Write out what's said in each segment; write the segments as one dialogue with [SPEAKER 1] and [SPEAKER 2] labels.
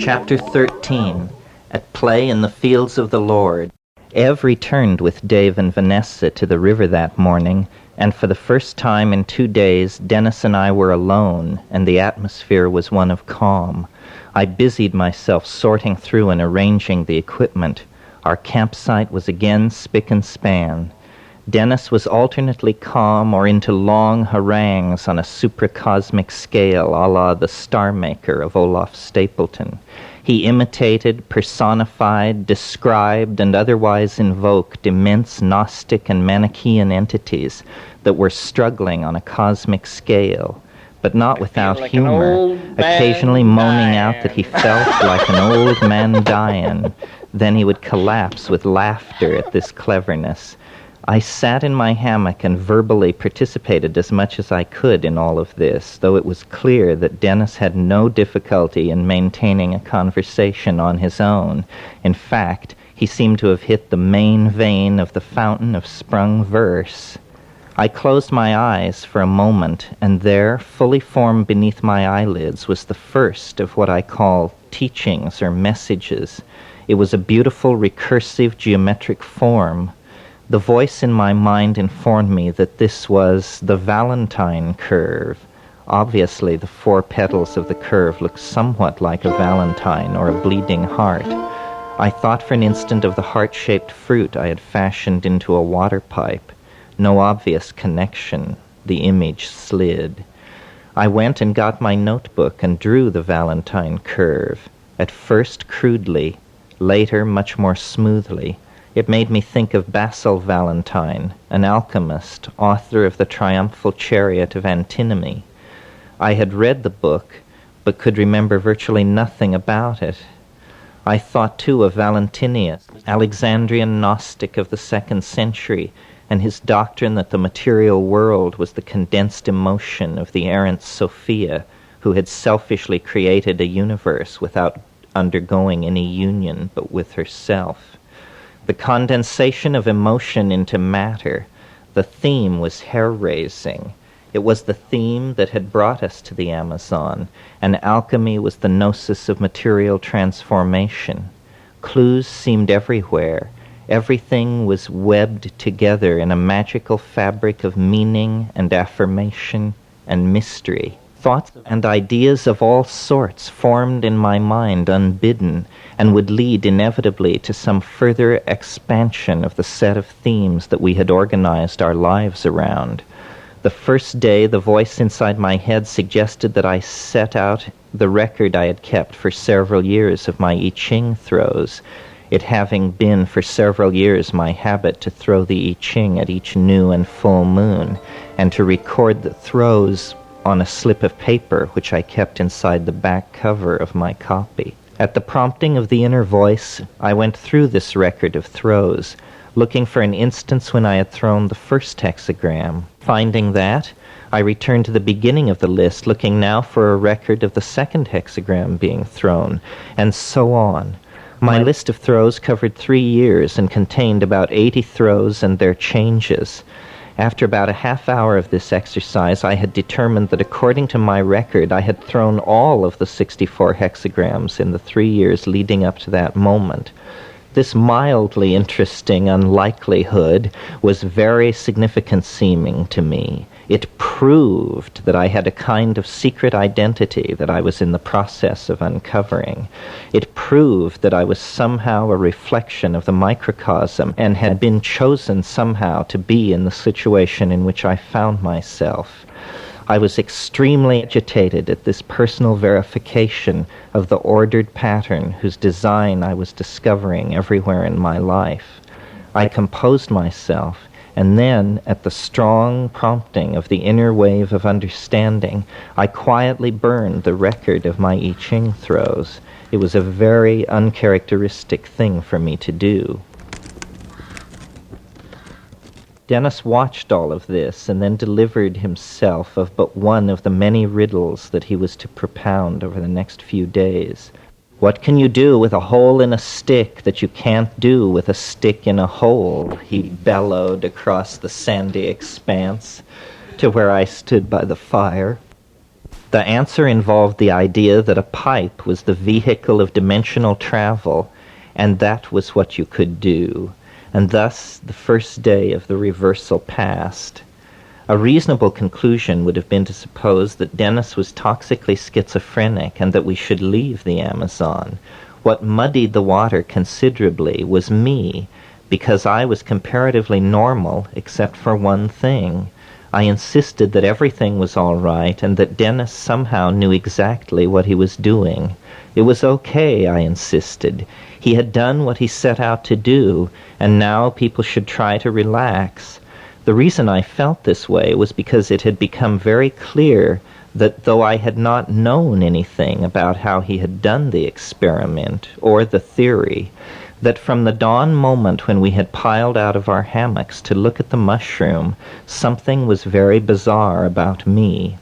[SPEAKER 1] Chapter 13. At Play in the Fields of the Lord. Ev returned with Dave and Vanessa to the river that morning, and for the first time in 2 days, Dennis and I were alone, and the atmosphere was one of calm. I busied myself sorting through and arranging the equipment. Our campsite was again spick and span. Dennis was alternately calm or into long harangues on a supracosmic scale a la the Star Maker of Olaf Stapleton. He imitated, personified, described, and otherwise invoked immense Gnostic and Manichaean entities that were struggling on a cosmic scale, but not without humor, occasionally moaning out that he felt like an old man dying. Then he would collapse with laughter at this cleverness. I sat in my hammock and verbally participated as much as I could in all of this, though it was clear that Dennis had no difficulty in maintaining a conversation on his own. In fact, he seemed to have hit the main vein of the fountain of sprung verse. I closed my eyes for a moment, and there, fully formed beneath my eyelids, was the first of what I call teachings or messages. It was a beautiful, recursive, geometric form. The voice in my mind informed me that this was the Valentine curve. Obviously, the 4 petals of the curve looked somewhat like a valentine or a bleeding heart. I thought for an instant of the heart-shaped fruit I had fashioned into a water pipe. No obvious connection. The image slid. I went and got my notebook and drew the Valentine curve, at first crudely, later much more smoothly. It made me think of Basil Valentine, an alchemist, author of the Triumphal Chariot of Antinomy. I had read the book, but could remember virtually nothing about it. I thought, too, of Valentinius, Alexandrian Gnostic of the 2nd century, and his doctrine that the material world was the condensed emotion of the errant Sophia, who had selfishly created a universe without undergoing any union but with herself. The condensation of emotion into matter, the theme was hair-raising. It was the theme that had brought us to the Amazon, and alchemy was the gnosis of material transformation. Clues seemed everywhere. Everything was webbed together in a magical fabric of meaning and affirmation and mystery. Thoughts and ideas of all sorts formed in my mind unbidden, and would lead inevitably to some further expansion of the set of themes that we had organized our lives around. The first day, the voice inside my head suggested that I set out the record I had kept for several years of my I Ching throws, it having been for several years my habit to throw the I Ching at each new and full moon, and to record the throws on a slip of paper which I kept inside the back cover of my copy. At the prompting of the inner voice, I went through this record of throws, looking for an instance when I had thrown the first hexagram. Finding that, I returned to the beginning of the list, looking now for a record of the second hexagram being thrown, and so on. My list of throws covered 3 years and contained about 80 throws and their changes. After about a half hour of this exercise, I had determined that according to my record, I had thrown all of the 64 hexagrams in the 3 years leading up to that moment. This mildly interesting unlikelihood was very significant seeming to me. It proved that I had a kind of secret identity that I was in the process of uncovering. It proved that I was somehow a reflection of the microcosm and had been chosen somehow to be in the situation in which I found myself. I was extremely agitated at this personal verification of the ordered pattern whose design I was discovering everywhere in my life. I composed myself, and then, at the strong prompting of the inner wave of understanding, I quietly burned the record of my I Ching throws. It was a very uncharacteristic thing for me to do. Dennis watched all of this and then delivered himself of but one of the many riddles that he was to propound over the next few days. What can you do with a hole in a stick that you can't do with a stick in a hole? He bellowed across the sandy expanse to where I stood by the fire. The answer involved the idea that a pipe was the vehicle of dimensional travel, and that was what you could do. And thus the first day of the reversal passed. A reasonable conclusion would have been to suppose that Dennis was toxically schizophrenic and that we should leave the Amazon. What muddied the water considerably was me, because I was comparatively normal except for one thing. I insisted that everything was all right and that Dennis somehow knew exactly what he was doing. It was okay, I insisted. He had done what he set out to do, and now people should try to relax. The reason I felt this way was because it had become very clear that though I had not known anything about how he had done the experiment or the theory, that from the dawn moment when we had piled out of our hammocks to look at the mushroom, something was very bizarre about me.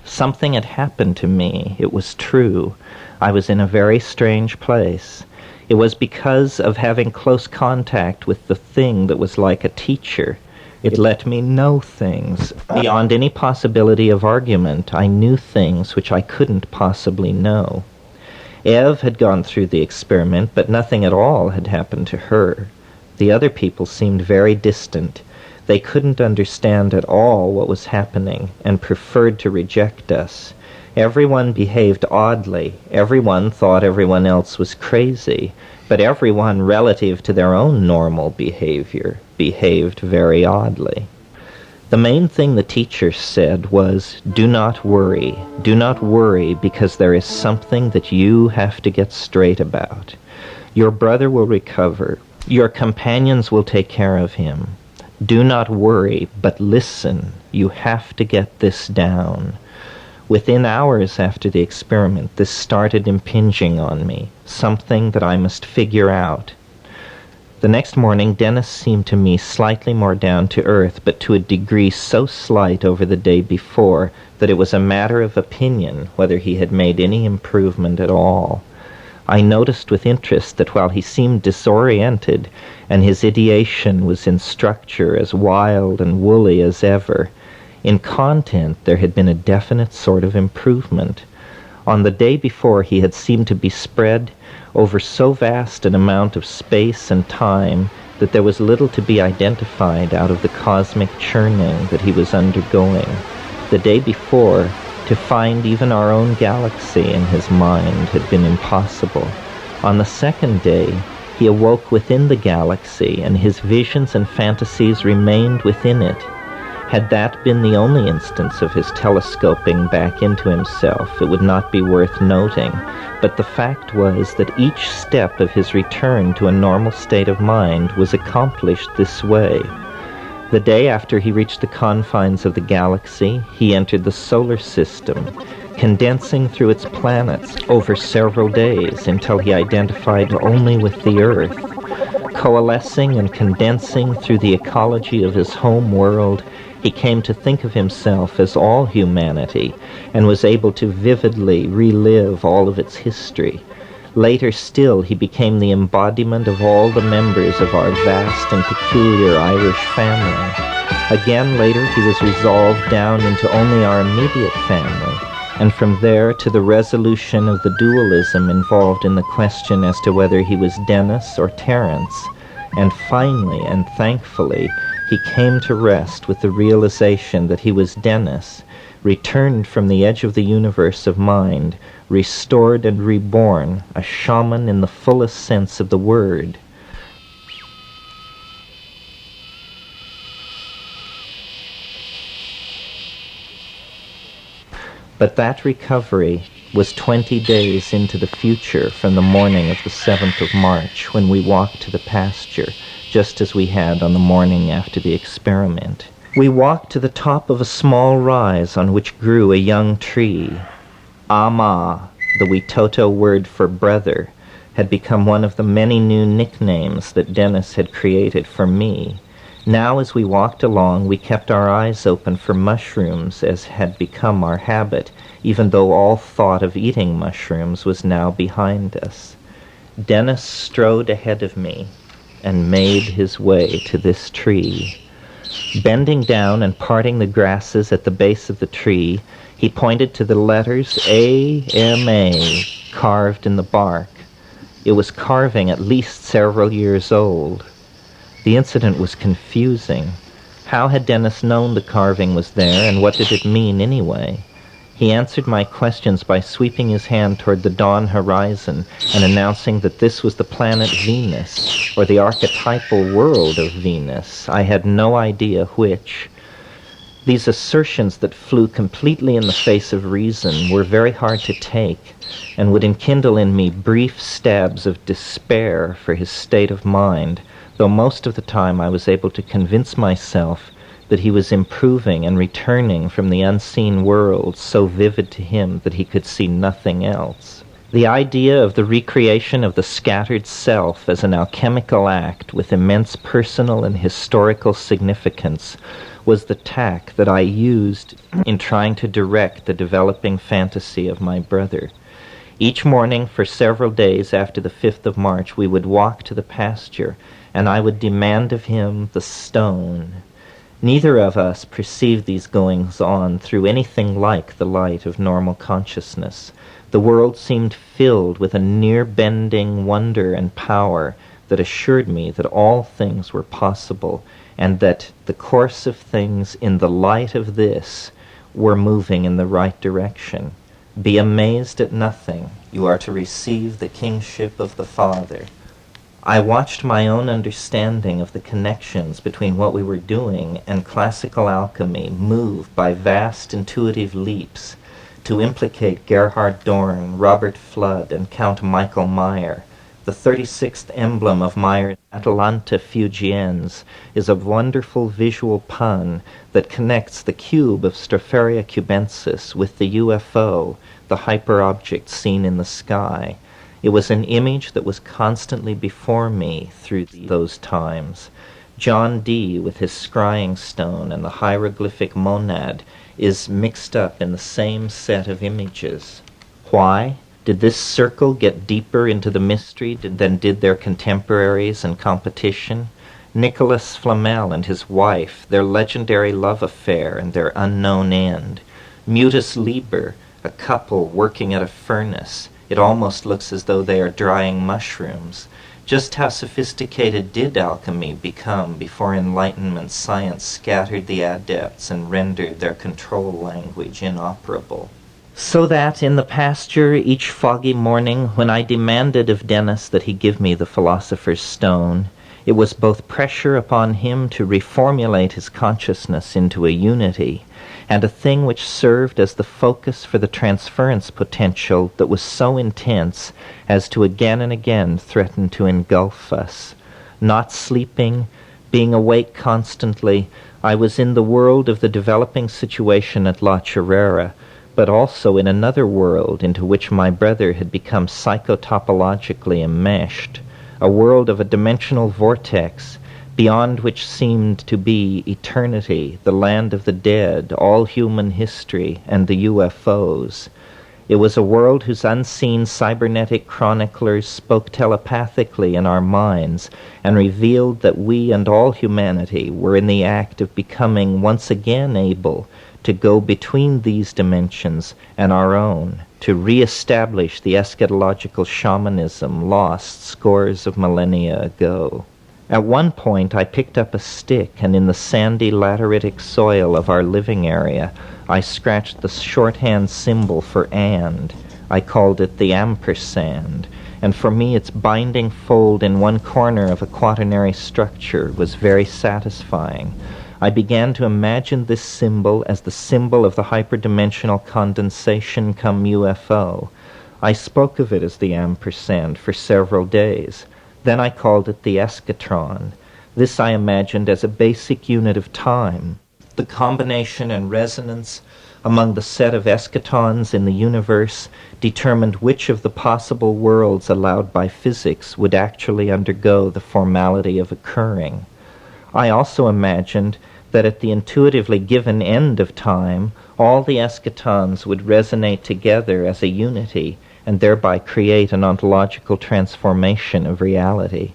[SPEAKER 1] Something had happened to me, it was true. I was in a very strange place. It was because of having close contact with the thing that was like a teacher. It let me know things. Beyond any possibility of argument, I knew things which I couldn't possibly know. Eve had gone through the experiment, but nothing at all had happened to her. The other people seemed very distant. They couldn't understand at all what was happening and preferred to reject us. Everyone behaved oddly. Everyone thought everyone else was crazy, but everyone, relative to their own normal behavior, behaved very oddly. The main thing the teacher said was, do not worry because there is something that you have to get straight about. Your brother will recover. Your companions will take care of him. Do not worry, but listen. You have to get this down. Within hours after the experiment, this started impinging on me, something that I must figure out. The next morning, Dennis seemed to me slightly more down to earth, but to a degree so slight over the day before that it was a matter of opinion whether he had made any improvement at all. I noticed with interest that while he seemed disoriented, and his ideation was in structure as wild and woolly as ever, in content there had been a definite sort of improvement. On the day before he had seemed to be spread over so vast an amount of space and time that there was little to be identified out of the cosmic churning that he was undergoing. The day before, to find even our own galaxy in his mind had been impossible. On the second day, he awoke within the galaxy, and his visions and fantasies remained within it. Had that been the only instance of his telescoping back into himself, it would not be worth noting, but the fact was that each step of his return to a normal state of mind was accomplished this way. The day after he reached the confines of the galaxy, he entered the solar system, condensing through its planets over several days until he identified only with the Earth. Coalescing and condensing through the ecology of his home world, he came to think of himself as all humanity, and was able to vividly relive all of its history. Later still, he became the embodiment of all the members of our vast and peculiar Irish family. Again later, he was resolved down into only our immediate family, and from there to the resolution of the dualism involved in the question as to whether he was Dennis or Terence. And finally, and thankfully, he came to rest with the realization that he was Dennis, returned from the edge of the universe of mind, restored and reborn, a shaman in the fullest sense of the word. But that recovery was 20 days into the future from the morning of the 7th of March, when we walked to the pasture, just as we had on the morning after the experiment. We walked to the top of a small rise on which grew a young tree. Ama, the Witoto word for brother, had become one of the many new nicknames that Dennis had created for me. Now as we walked along, we kept our eyes open for mushrooms, as had become our habit, even though all thought of eating mushrooms was now behind us. Dennis strode ahead of me and made his way to this tree. Bending down and parting the grasses at the base of the tree, He pointed to the letters A-M-A carved in the bark. It was carving at least several years old. The incident was confusing. How had Dennis known the carving was there, and what did it mean anyway? He answered my questions by sweeping his hand toward the dawn horizon and announcing that this was the planet Venus, or the archetypal world of Venus. I had no idea which. These assertions that flew completely in the face of reason were very hard to take, and would enkindle in me brief stabs of despair for his state of mind, though most of the time I was able to convince myself that he was improving and returning from the unseen world so vivid to him that he could see nothing else. The idea of the recreation of the scattered self as an alchemical act with immense personal and historical significance was the tack that I used in trying to direct the developing fantasy of my brother. Each morning for several days after the 5th of March we would walk to the pasture, and I would demand of him the stone. Neither of us perceived these goings-on through anything like the light of normal consciousness. The world seemed filled with a near-bending wonder and power that assured me that all things were possible, and that the course of things in the light of this were moving in the right direction. Be amazed at nothing. You are to receive the kingship of the Father. I watched my own understanding of the connections between what we were doing and classical alchemy move by vast intuitive leaps to implicate Gerhard Dorn, Robert Flood, and Count Michael Meyer. The 36th emblem of Meyer's Atalanta Fugiens is a wonderful visual pun that connects the cube of Stropharia cubensis with the UFO, the hyperobject seen in the sky. It was an image that was constantly before me through those times. John Dee, with his scrying stone and the hieroglyphic monad, is mixed up in the same set of images. Why? Did this circle get deeper into the mystery than did their contemporaries and competition? Nicholas Flamel and his wife, their legendary love affair and their unknown end. Mutus Liber, a couple working at a furnace. It almost looks as though they are drying mushrooms. Just how sophisticated did alchemy become before Enlightenment science scattered the adepts and rendered their control language inoperable? So that in the pasture each foggy morning, when I demanded of Dennis that he give me the philosopher's stone, it was both pressure upon him to reformulate his consciousness into a unity, and a thing which served as the focus for the transference potential that was so intense as to again and again threaten to engulf us. Not sleeping, being awake constantly, I was in the world of the developing situation at La Chirera, but also in another world into which my brother had become psychotopologically enmeshed, a world of a dimensional vortex, beyond which seemed to be eternity, the land of the dead, all human history, and the UFOs. It was a world whose unseen cybernetic chroniclers spoke telepathically in our minds and revealed that we and all humanity were in the act of becoming once again able to go between these dimensions and our own, to re-establish the eschatological shamanism lost scores of millennia ago. At one point I picked up a stick, and in the sandy lateritic soil of our living area I scratched the shorthand symbol for and. I called it the ampersand, and for me its binding fold in one corner of a quaternary structure was very satisfying. I began to imagine this symbol as the symbol of the hyperdimensional condensation come UFO. I spoke of it as the ampersand for several days. Then I called it the eschatron. This I imagined as a basic unit of time. The combination and resonance among the set of eschatons in the universe determined which of the possible worlds allowed by physics would actually undergo the formality of occurring. I also imagined that at the intuitively given end of time, all the eschatons would resonate together as a unity and thereby create an ontological transformation of reality.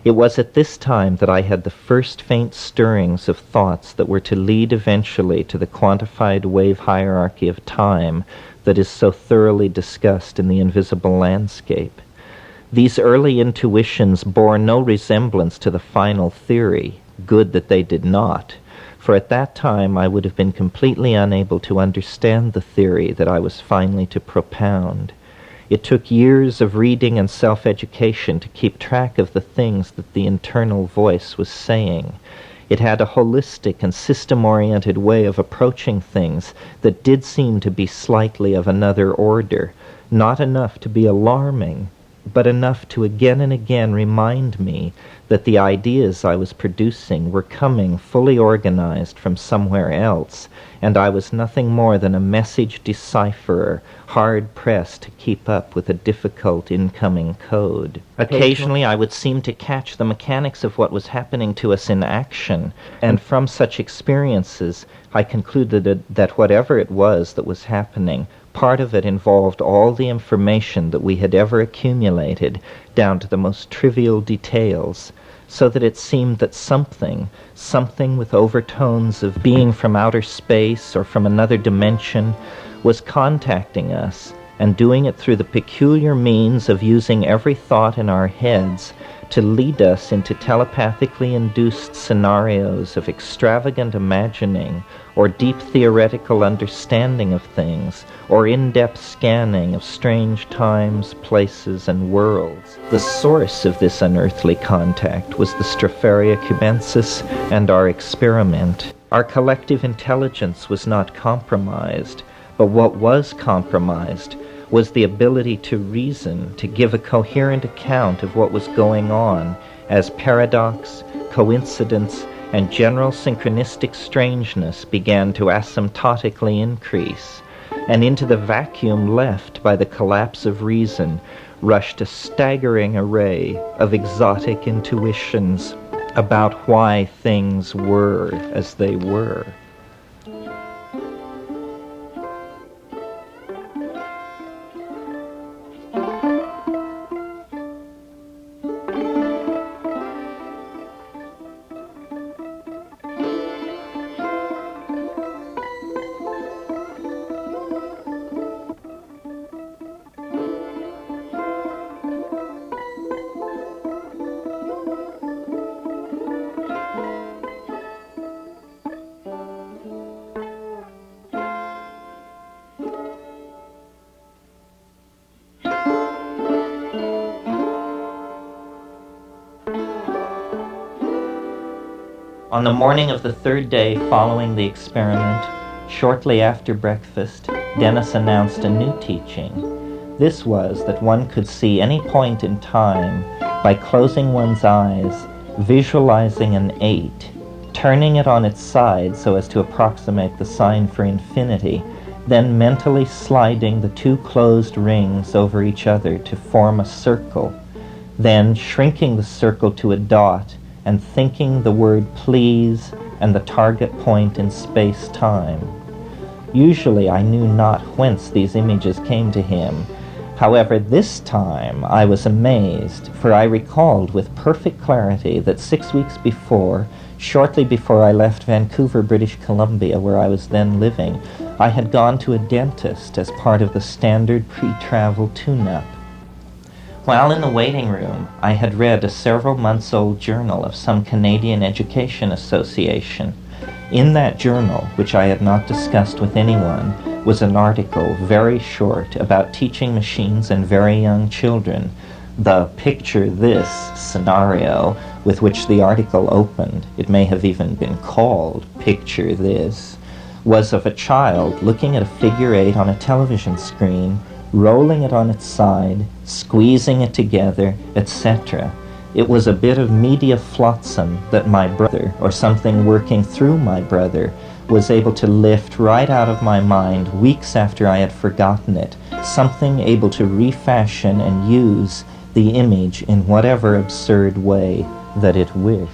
[SPEAKER 1] It was at this time that I had the first faint stirrings of thoughts that were to lead eventually to the quantified wave hierarchy of time that is so thoroughly discussed in The Invisible Landscape. These early intuitions bore no resemblance to the final theory, good that they did not, for at that time I would have been completely unable to understand the theory that I was finally to propound. It took years of reading and self-education to keep track of the things that the internal voice was saying. It had a holistic and system-oriented way of approaching things that did seem to be slightly of another order, not enough to be alarming, but enough to again and again remind me that the ideas I was producing were coming fully organized from somewhere else, and I was nothing more than a message decipherer, hard-pressed to keep up with a difficult incoming code. Occasionally I would seem to catch the mechanics of what was happening to us in action, and from such experiences I concluded that whatever it was that was happening, part of it involved all the information that we had ever accumulated, down to the most trivial details, so that it seemed that something with overtones of being from outer space or from another dimension, was contacting us, and doing it through the peculiar means of using every thought in our heads to lead us into telepathically induced scenarios of extravagant imagining, or deep theoretical understanding of things, or in-depth scanning of strange times, places, and worlds. The source of this unearthly contact was the Stropharia cubensis and our experiment. Our collective intelligence was not compromised, but what was compromised was the ability to reason, to give a coherent account of what was going on, as paradox, coincidence, and general synchronistic strangeness began to asymptotically increase, and into the vacuum left by the collapse of reason rushed a staggering array of exotic intuitions about why things were as they were. On the morning of the third day following the experiment, shortly after breakfast, Dennis announced a new teaching. This was that one could see any point in time by closing one's eyes, visualizing an 8, turning it on its side so as to approximate the sign for infinity, then mentally sliding the two closed rings over each other to form a circle, then shrinking the circle to a dot and thinking the word please and the target point in space-time. Usually I knew not whence these images came to him. However, this time I was amazed, for I recalled with perfect clarity that 6 weeks before, shortly before I left Vancouver, British Columbia, where I was then living, I had gone to a dentist as part of the standard pre-travel tune-up. While in the waiting room, I had read a several-months-old journal of some Canadian Education Association. In that journal, which I had not discussed with anyone, was an article, very short, about teaching machines and very young children. The picture this scenario with which the article opened, it may have even been called Picture This, was of a child looking at a figure 8 on a television screen, rolling it on its side, squeezing it together, etc. It was a bit of media flotsam that my brother, or something working through my brother, was able to lift right out of my mind weeks after I had forgotten it, something able to refashion and use the image in whatever absurd way that it wished.